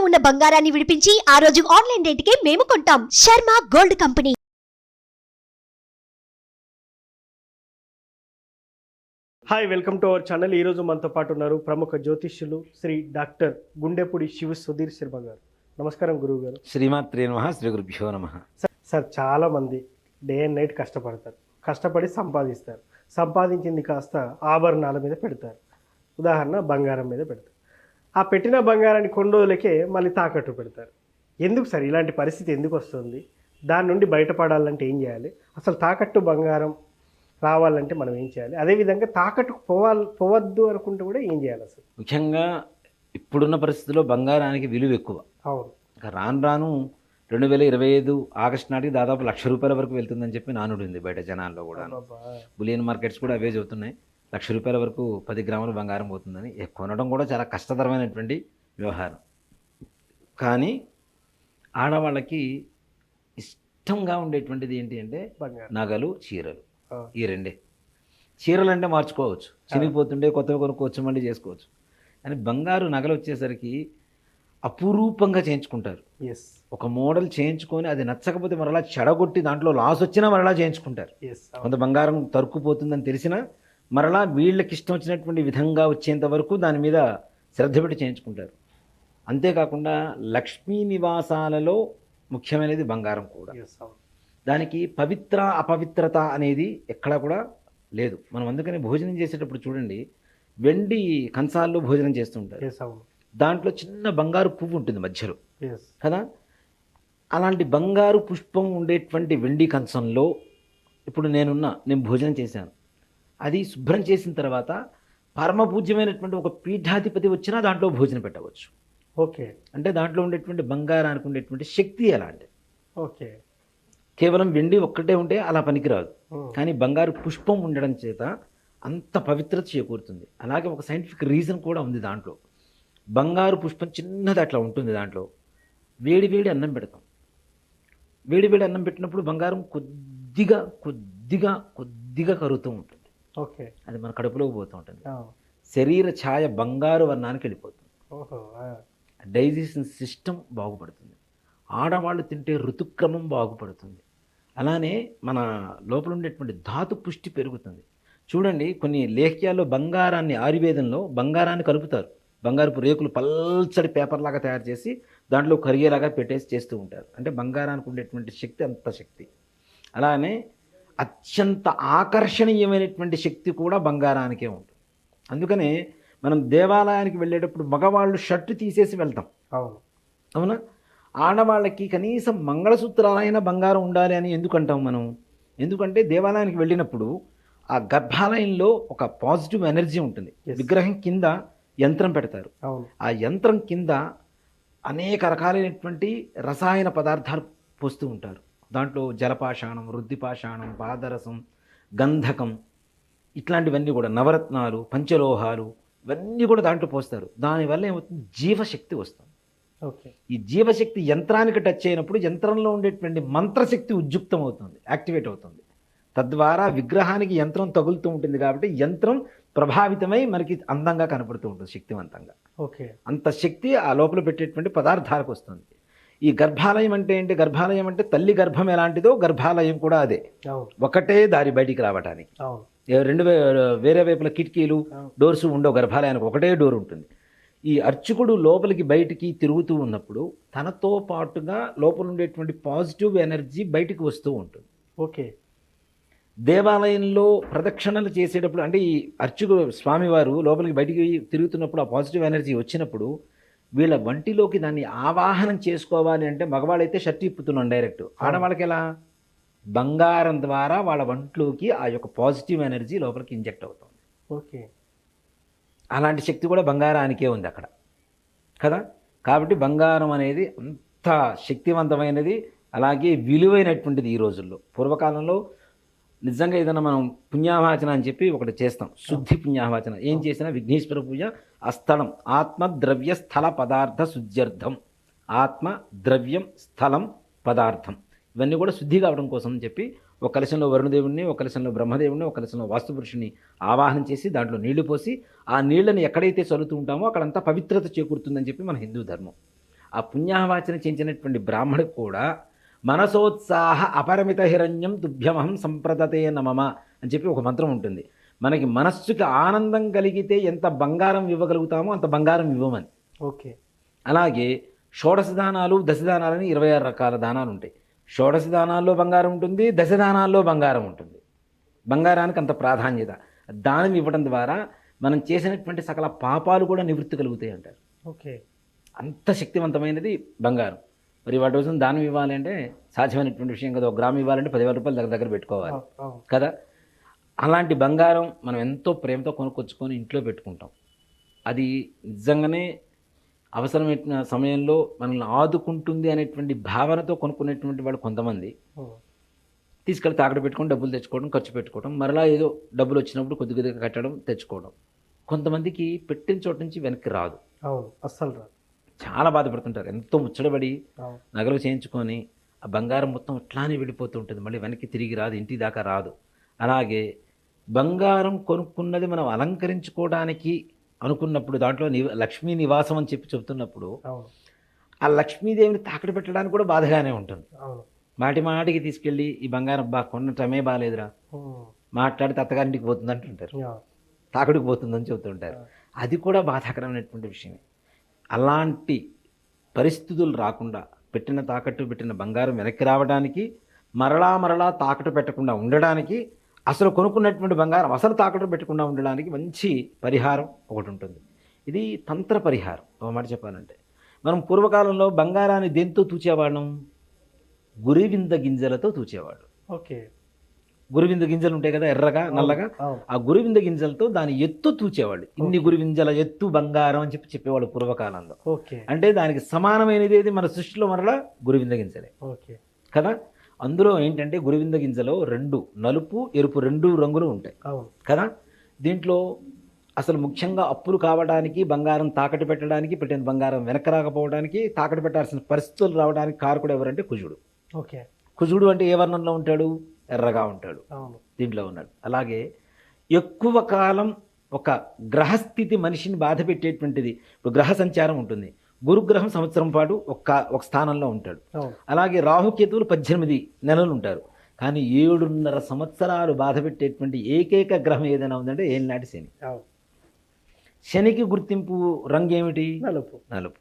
ఉన్న బంగారాన్ని విడిపించి ఆ రోజు ఆన్లైన్ రేటుకే మేము కొంటాం. Sharma gold company. Hi, welcome to our channel. ఈరోజు మనతో పాటు ఉన్నారు ప్రముఖ జ్యోతిష్యులు శ్రీ డాక్టర్ గుండెపూడి శివ సుధీర్ శర్మ గారు. నమస్కారం గురువు గారు. శ్రీమాత్రే నమః, శ్రీ గురుభ్యో నమః. సార్, చాలామంది డే అండ్ నైట్ కష్టపడతారు, కష్టపడి సంపాదిస్తారు, సంపాదించింది కాస్త ఆభరణాల మీద పెడతారు. ఉదాహరణ బంగారం మీద పెడతారు. ఆ పెట్టిన బంగారాన్ని కొన్ని రోజులకే మళ్ళీ తాకట్టు పెడతారు. ఎందుకు సార్ ఇలాంటి పరిస్థితి ఎందుకు వస్తుంది? దాని నుండి బయటపడాలంటే ఏం చేయాలి? అసలు తాకట్టు బంగారం రావాలంటే మనం ఏం చేయాలి? అదేవిధంగా తాకట్టుకు పోవద్దు అనుకుంటే కూడా ఏం చేయాలి అసలు? ముఖ్యంగా ఇప్పుడున్న పరిస్థితుల్లో బంగారానికి విలువ ఎక్కువ. అవును. రాను రాను 2025 ఆగస్టు నాటికి దాదాపు ₹1,00,000 వరకు వెళ్తుందని చెప్పి నానుడు ఉంది బయట జనాల్లో కూడా. బులియన్ మార్కెట్స్ కూడా అవే చెబుతున్నాయి. ₹1,00,000 వరకు 10 గ్రాముల బంగారం పోతుందని. కొనడం కూడా చాలా కష్టతరమైనటువంటి వ్యవహారం. కానీ ఆడవాళ్ళకి ఇష్టంగా ఉండేటువంటిది ఏంటి అంటే నగలు, చీరలు. ఈ రెండే. చీరలు అంటే మార్చుకోవచ్చు, చినిగిపోతుండే కొత్తగా కొనుక్కోవచ్చు, మళ్ళీ చేసుకోవచ్చు. కానీ బంగారు నగలు వచ్చేసరికి అపురూపంగా చేయించుకుంటారు. ఒక మోడల్ చేయించుకొని అది నచ్చకపోతే మరలా చెడగొట్టి దాంట్లో లాస్ వచ్చినా మరలా చేయించుకుంటారు. కొంత బంగారం తరుక్కుపోతుందని తెలిసినా మరలా వీళ్ళకి ఇష్టం వచ్చినటువంటి విధంగా వచ్చేంత వరకు దాని మీద శ్రద్ధ పెట్టి చేయించుకుంటారు. అంతేకాకుండా లక్ష్మీ నివాసాలలో ముఖ్యమైనది బంగారం కూడా. దానికి పవిత్ర అపవిత్రత అనేది ఎక్కడా కూడా లేదు. మనం అందుకని భోజనం చేసేటప్పుడు చూడండి, వెండి కంచాల్లో భోజనం చేస్తుంటారు. దాంట్లో చిన్న బంగారు పువ్వు ఉంటుంది మధ్యలో కదా. అలాంటి బంగారు పుష్పం ఉండేటువంటి వెండి కంచంలో ఇప్పుడు నేను భోజనం చేశాను. అది శుభ్రం చేసిన తర్వాత పరమపూజ్యమైనటువంటి ఒక పీఠాధిపతి వచ్చినా దాంట్లో భోజనం పెట్టవచ్చు. ఓకే. అంటే దాంట్లో ఉండేటువంటి బంగారానికి ఉండేటువంటి శక్తి ఎలాంటిది. ఓకే. కేవలం వెండి ఒక్కటే ఉంటే అలా పనికిరాదు. కానీ బంగారు పుష్పం ఉండడం చేత అంత పవిత్రత చేకూరుతుంది. అలాగే ఒక సైంటిఫిక్ రీజన్ కూడా ఉంది దాంట్లో. బంగారు పుష్పం చిన్నది అట్లా ఉంటుంది. దాంట్లో వేడి వేడి అన్నం పెడతాం. వేడి వేడి అన్నం పెట్టినప్పుడు బంగారం కొద్దిగా కొద్దిగా కొద్దిగా కరుగుతూ ఉంటుంది. ఓకే. అది మన కడుపులోకి పోతూ ఉంటుంది. శరీర ఛాయ బంగారు వర్ణానికి వెళ్ళిపోతుంది. డైజెషన్ సిస్టమ్ బాగుపడుతుంది. ఆడవాళ్ళు తింటే ఋతుక్రమం బాగుపడుతుంది. అలానే మన లోపల ఉండేటువంటి ధాతు పుష్టి పెరుగుతుంది. చూడండి, కొన్ని లేఖ్యాల్లో బంగారాన్ని, ఆయుర్వేదంలో బంగారాన్ని కలుపుతారు. బంగారపు రేకులు పల్చడి పేపర్లాగా తయారు చేసి దాంట్లో కరిగేలాగా పెట్టేసి చేస్తూ ఉంటారు. అంటే బంగారానికి ఉండేటువంటి శక్తి అంత శక్తి. అలానే అత్యంత ఆకర్షణీయమైనటువంటి శక్తి కూడా బంగారానికే ఉంటుంది. అందుకనే మనం దేవాలయానికి వెళ్ళేటప్పుడు మగవాళ్ళు షర్టు తీసేసి వెళ్తాం. అవునా? ఆడవాళ్ళకి కనీసం మంగళసూత్రాలైన బంగారం ఉండాలి అని ఎందుకంటాం మనం? ఎందుకంటే దేవాలయానికి వెళ్ళినప్పుడు ఆ గర్భాలయంలో ఒక పాజిటివ్ ఎనర్జీ ఉంటుంది. విగ్రహం కింద యంత్రం పెడతారు. ఆ యంత్రం కింద అనేక రకాలైనటువంటి రసాయన పదార్థాలు పోస్తూ ఉంటారు. దాంట్లో జలపాషాణం, వృద్ధిపాషాణం, పాదరసం, గంధకం, ఇట్లాంటివన్నీ కూడా, నవరత్నాలు, పంచలోహాలు, ఇవన్నీ కూడా దాంట్లో పోస్తారు. దానివల్ల ఏమవుతుంది? జీవశక్తి వస్తుంది. ఈ జీవశక్తి యంత్రానికి టచ్ అయినప్పుడు యంత్రంలో ఉండేటువంటి మంత్రశక్తి ఉద్యుక్తం అవుతుంది, యాక్టివేట్ అవుతుంది. తద్వారా విగ్రహానికి యంత్రం తగులుతూ ఉంటుంది కాబట్టి యంత్రం ప్రభావితమై మనకి అందంగా కనపడుతూ ఉంటుంది, శక్తివంతంగా. ఓకే. అంత శక్తి ఆ లోపల పెట్టేటువంటి పదార్థాలకు వస్తుంది. ఈ గర్భాలయం అంటే ఏంటి? గర్భాలయం అంటే తల్లి గర్భం ఎలాంటిదో గర్భాలయం కూడా అదే. ఒకటే దారి బయటికి రావడానికి. రెండు వేరే వైపుల కిటికీలు, డోర్స్ ఉండవు. గర్భాలయానికి ఒకటే డోర్ ఉంటుంది. ఈ అర్చకుడు లోపలికి బయటికి తిరుగుతూ ఉన్నప్పుడు తనతో పాటుగా లోపల ఉండేటువంటి పాజిటివ్ ఎనర్జీ బయటికి వస్తూ ఉంటుంది. ఓకే. దేవాలయంలో ప్రదక్షిణలు చేసేటప్పుడు, అంటే ఈ అర్చకుడు స్వామివారు లోపలికి బయటికి తిరుగుతున్నప్పుడు ఆ పాజిటివ్ ఎనర్జీ వచ్చినప్పుడు వీళ్ళ వంటిలోకి దాన్ని ఆవాహనం చేసుకోవాలి అంటే మగవాళ్ళైతే షర్ట్ ఇప్పుతున్నాం డైరెక్ట్. ఆడవాళ్ళకి ఎలా? బంగారం ద్వారా వాళ్ళ వంటలోకి ఆ యొక్క పాజిటివ్ ఎనర్జీ లోపలికి ఇంజెక్ట్ అవుతుంది. ఓకే. అలాంటి శక్తి కూడా బంగారానికే ఉంది అక్కడ కదా. కాబట్టి బంగారం అనేది అంత శక్తివంతమైనది, అలాగే విలువైనటువంటిది ఈ రోజుల్లో. పూర్వకాలంలో నిజంగా ఏదైనా మనం పుణ్యావాచన అని చెప్పి ఒకటి చేస్తాం, శుద్ధి పుణ్యావాచన. ఏం చేసినా విఘ్నేశ్వర పూజ, అస్థలం, ఆత్మ ద్రవ్య స్థల పదార్థ శుద్ధ్యర్థం. ఆత్మ, ద్రవ్యం, స్థలం, పదార్థం, ఇవన్నీ కూడా శుద్ధి కావడం కోసం అని చెప్పి ఒక కలశంలో వరుణదేవుడిని, ఒక కలశంలో బ్రహ్మదేవుడిని, ఒక కలశంలో వాస్తుపురుషుని ఆవాహనం చేసి దాంట్లో నీళ్లు పోసి ఆ నీళ్లను ఎక్కడైతే చల్లుతూ ఉంటామో అక్కడంతా పవిత్రత చేకూరుతుందని చెప్పి మన హిందూ ధర్మం. ఆ పుణ్యాహవాచన చేయించినటువంటి బ్రాహ్మడికి కూడా మనసోత్సాహ అపరిమిత హిరణ్యం తుభ్యమహం సంప్రదతే నమమ అని చెప్పి ఒక మంత్రం ఉంటుంది. మనకి మనస్సుకి ఆనందం కలిగితే ఎంత బంగారం ఇవ్వగలుగుతామో అంత బంగారం ఇవ్వమని. ఓకే. అలాగే షోడశ దానాలు దశదానాలని 26 రకాల దానాలు ఉంటాయి. షోడశ దానాల్లో బంగారం ఉంటుంది, దశదానాల్లో బంగారం ఉంటుంది. బంగారానికి అంత ప్రాధాన్యత. దానం ఇవ్వడం ద్వారా మనం చేసినటువంటి సకల పాపాలు కూడా నివృత్తి కలుగుతాయి అంటారు. ఓకే. అంత శక్తివంతమైనది బంగారం. మరి వాటి కోసం దానం ఇవ్వాలి అంటే సాధ్యమైనటువంటి విషయం కదా. 1 గ్రాము ఇవ్వాలంటే 10,000 రూపాయలు దగ్గర పెట్టుకోవాలి కదా. అలాంటి బంగారం మనం ఎంతో ప్రేమతో కొనుక్కొచ్చుకొని ఇంట్లో పెట్టుకుంటాం. అది నిజంగానే అవసరమైన సమయంలో మనల్ని ఆదుకుంటుంది అనేటువంటి భావనతో కొనుక్కునేటువంటి వాళ్ళు కొంతమంది తీసుకెళ్ళి తాకట్టు పెట్టుకొని డబ్బులు తెచ్చుకోవడం, ఖర్చు పెట్టుకోవడం, మరలా ఏదో డబ్బులు వచ్చినప్పుడు కొద్ది కొద్దిగా కట్టడం, తెచ్చుకోవడం. కొంతమందికి పెట్టిన చోట నుంచి వెనక్కి రాదు. అస్సలు రాదు. చాలా బాధపడుతుంటారు. ఎంతో ముచ్చటబడి నగలు చేయించుకొని ఆ బంగారం మొత్తం అట్లానే వెళ్ళిపోతూ ఉంటుంది. మళ్ళీ వెనక్కి తిరిగి రాదు, ఇంటి దాకా రాదు. అలాగే బంగారం కొనుక్కున్నది మనం అలంకరించుకోవడానికి అనుకున్నప్పుడు దాంట్లో లక్ష్మీ నివాసం అని చెప్పి చెప్తున్నప్పుడు ఆ లక్ష్మీదేవిని తాకట్టు పెట్టడానికి కూడా బాధగానే ఉంటుంది. మాటి మాటికి తీసుకెళ్ళి ఈ బంగారం కొనటమే బాగాలేదురా, మాట్లాడి అత్తగారింటికి పోతుంది అంటుంటారు, తాకడికి పోతుందని చెబుతుంటారు. అది కూడా బాధాకరమైనటువంటి విషయమే. అలాంటి పరిస్థితులు రాకుండా పెట్టిన తాకట్టు పెట్టిన బంగారం వెనక్కి రావడానికి, మరలా తాకట్టు పెట్టకుండా ఉండడానికి, అసలు కొనుక్కున్నటువంటి బంగారం అసలు తాకట్టు పెట్టకుండా ఉండడానికి మంచి పరిహారం ఒకటి ఉంటుంది. ఇది తంత్ర పరిహారం. ఒక మాట చెప్పాలంటే మనం పూర్వకాలంలో బంగారాన్ని దేంతో తూచేవాళ్ళం? గురివింద గింజలతో తూచేవాడు. ఓకే. గురివింద గింజలు ఉంటాయి కదా, ఎర్రగా నల్లగా. ఆ గురివింద గింజలతో దాని ఎత్తు తూచేవాళ్ళు. ఇన్ని గురివింజల ఎత్తు బంగారం అని చెప్పేవాళ్ళు పూర్వకాలంలో. అంటే దానికి సమానమైనది ఏది మన సృష్టిలో మరలా గురివింద గింజలే కదా. అందులో ఏంటంటే గురివింద గింజలో 2 నలుపు ఎరుపు 2 రంగులు ఉంటాయి కదా. దీంట్లో అసలు ముఖ్యంగా అప్పులు కావడానికి, బంగారం తాకట్టు పెట్టడానికి, పెట్టిన బంగారం వెనక రాకపోవడానికి, తాకట్టు పెట్టాల్సిన పరిస్థితులు రావడానికి కారకుడు ఎవరంటే కుజుడు. కుజుడు అంటే ఏ వర్ణంలో ఉంటాడు? ఎర్రగా ఉంటాడు. దీంట్లో ఉన్నాడు. అలాగే ఎక్కువ కాలం ఒక గ్రహస్థితి మనిషిని బాధ పెట్టేటువంటిది. ఇప్పుడు గ్రహ సంచారం ఉంటుంది. గురుగ్రహం సంవత్సరం పాటు ఒక స్థానంలో ఉంటాడు. అలాగే రాహుకేతువులు 18 నెలలు ఉంటారు. కానీ 7.5 సంవత్సరాలు బాధ పెట్టేటువంటి ఏకైక గ్రహం ఏదైనా ఉందంటే ఏలినాటి శని. శనికి గుర్తింపు రంగు ఏమిటి? నలుపు.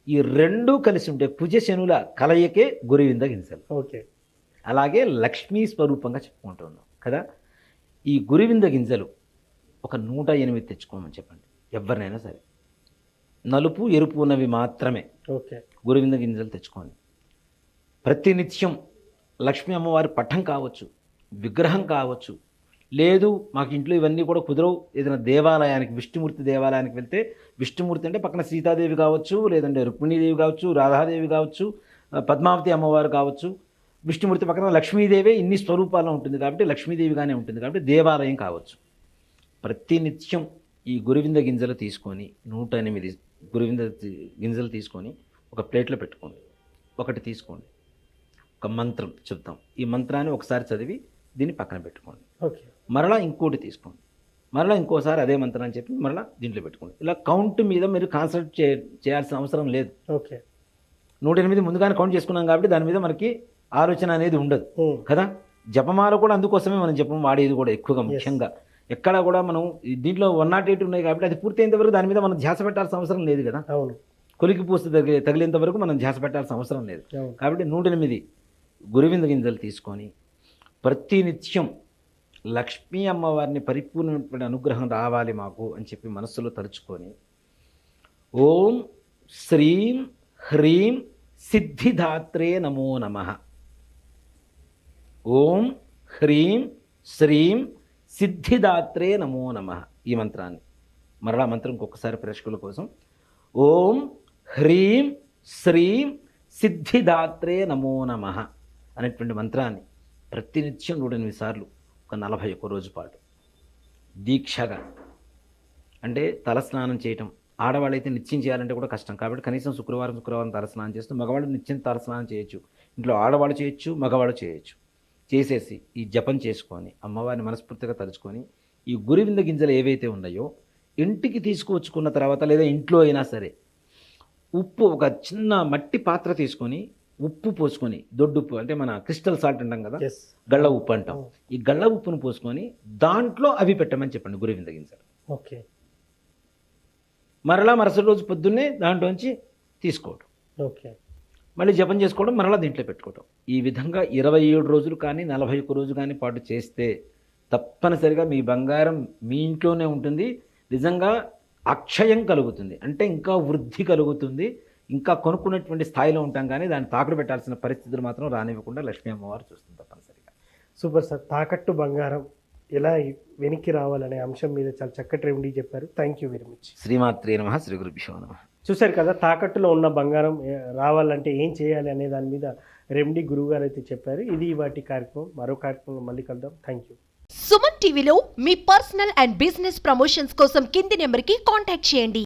ఈ 2 కలిసి ఉంటే కుజ శనుల కలయికే గురివింద గింజలు. అలాగే లక్ష్మీ స్వరూపంగా చెప్పుకుంటున్నాం కదా. ఈ గురివింద గింజలు ఒక 108 తెచ్చుకోమని చెప్పండి ఎవరినైనా సరే. నలుపు ఎరుపు ఉన్నవి మాత్రమే గురివింద గింజలు తెచ్చుకోండి. ప్రతినిత్యం లక్ష్మీ అమ్మవారి పట్టం కావచ్చు, విగ్రహం కావచ్చు, లేదు మాకు ఇంట్లో ఇవన్నీ కూడా కుదరవు, ఏదైనా దేవాలయానికి, విష్ణుమూర్తి దేవాలయానికి వెళ్తే, విష్ణుమూర్తి అంటే పక్కన సీతాదేవి కావచ్చు, లేదంటే రుక్మిణీదేవి కావచ్చు, రాధాదేవి కావచ్చు, పద్మావతి అమ్మవారు కావచ్చు, విష్ణుమూర్తి పక్కన లక్ష్మీదేవి ఇన్ని స్వరూపాల్లో ఉంటుంది కాబట్టి లక్ష్మీదేవిగానే ఉంటుంది కాబట్టి దేవాలయం కావచ్చు. ప్రతినిత్యం ఈ గురివింద గింజలు తీసుకొని 108 గురివింద గింజలు తీసుకొని ఒక ప్లేట్లో పెట్టుకోండి. ఒకటి తీసుకోండి, ఒక మంత్రం చెప్తాం. ఈ మంత్రాన్ని ఒకసారి చదివి దీన్ని పక్కన పెట్టుకోండి. మరలా ఇంకోటి తీసుకోండి, మరలా ఇంకోసారి అదే మంత్రాన్ని చెప్పి మరలా దీంట్లో పెట్టుకోండి. ఇలా కౌంట్ మీద మీరు కాన్సన్ట్రేట్ చేయాల్సిన అవసరం లేదు. 108 ముందుగానే కౌంట్ చేసుకున్నాం కాబట్టి దాని మీద మనకి ఆలోచన అనేది ఉండదు కదా. జపమాల కూడా అందుకోసమే మనం జపం వాడేది కూడా ఎక్కువగా. ముఖ్యంగా ఎక్కడ కూడా మనం దీంట్లో 108 ఉన్నాయి కాబట్టి అది పూర్తయినంత వరకు దాని మీద మనం ధ్యాస పెట్టాల్సిన అవసరం లేదు కదా. కొలికి పూస్తే తగిలేంత వరకు మనం ధ్యాస పెట్టాల్సిన అవసరం లేదు. కాబట్టి 108 గురివింద గింజలు తీసుకొని ప్రతినిత్యం లక్ష్మీ అమ్మవారిని పరిపూర్ణమైనటువంటి అనుగ్రహం రావాలి మాకు అని చెప్పి మనస్సులో తలుచుకొని ఓం శ్రీం హ్రీం సిద్ధిదాత్రే నమో నమః, ఓం హ్రీం శ్రీం సిద్ధిదాత్రే నమో నమః ఈ మంత్రాన్ని మరలా మంత్రం ఇంకొకసారి ప్రేక్షకుల కోసం ఓం హ్రీం శ్రీం సిద్ధిదాత్రే నమో నమః అనేటువంటి మంత్రాన్ని ప్రతినిత్యం 108 సార్లు ఒక 41 రోజు పాటు దీక్షగా, అంటే తలస్నానం చేయటం. ఆడవాళ్ళైతే నిత్యం చేయాలంటే కూడా కష్టం కాబట్టి కనీసం శుక్రవారం తలస్నానం చేస్తూ, మగవాళ్ళు నిత్యం తలస్నానం చేయొచ్చు. ఇంట్లో ఆడవాళ్ళు చేయొచ్చు, మగవాళ్ళు చేయొచ్చు. చేసేసి ఈ జపం చేసుకొని అమ్మవారిని మనస్ఫూర్తిగా తలుచుకొని ఈ గురివింద గింజలు ఏవైతే ఉన్నాయో ఇంటికి తీసుకువచ్చుకున్న తర్వాత లేదా ఇంట్లో అయినా సరే ఉప్పు ఒక చిన్న మట్టి పాత్ర తీసుకొని ఉప్పు పోసుకొని, దొడ్డుప్పు అంటే మన క్రిస్టల్ సాల్ట్ అంటాం కదా, ఎస్. గళ్ళ ఉప్పు అంటాం. ఈ గళ్ళ ఉప్పును పోసుకొని దాంట్లో అవి పెట్టమని చెప్పండి గురువింద గింజలు. ఓకే. మరలా మరుసటి రోజు పొద్దున్నే దాంట్లోంచి తీసుకోవడం, ఓకే. మళ్ళీ జపం చేసుకోవడం, మరలా దీంట్లో పెట్టుకోవడం. ఈ విధంగా 27 రోజులు కానీ 41 రోజు కానీ పాటు చేస్తే తప్పనిసరిగా మీ బంగారం మీ ఇంట్లోనే ఉంటుంది. నిజంగా అక్షయం కలుగుతుంది, అంటే ఇంకా వృద్ధి కలుగుతుంది, ఇంకా కొనుక్కున్నటువంటి స్థాయిలో ఉంటాం. కానీ దాన్ని తాకట్టు పెట్టాల్సిన పరిస్థితులు మాత్రం రానివ్వకుండా లక్ష్మీ అమ్మవారు చూస్తుంది తప్పనిసరిగా. Super sir. తాకట్టు బంగారం ఎలా వెనక్కి రావాలనే అంశం మీద చాలా చక్కటి రెమెడీ చెప్పారు. Thank you very much. శ్రీమాత్రే నమః, శ్రీ గురుభ్యో నమః. చూశారు కదా, తాకట్టులో ఉన్న బంగారం రావాలంటే ఏం చేయాలి అనే దాని మీద రెమెడీ గురువుగారు అయితే చెప్పారు. ఇది వాటి కార్యక్రమం. మరో కార్యక్రమంలో మళ్ళీ కలుద్దాం. Thank you. సుమన్ టీవీలో మీ పర్సనల్ అండ్ బిజినెస్ ప్రమోషన్స్ కోసం కింది నెంబర్కి కాంటాక్ట్ చేయండి.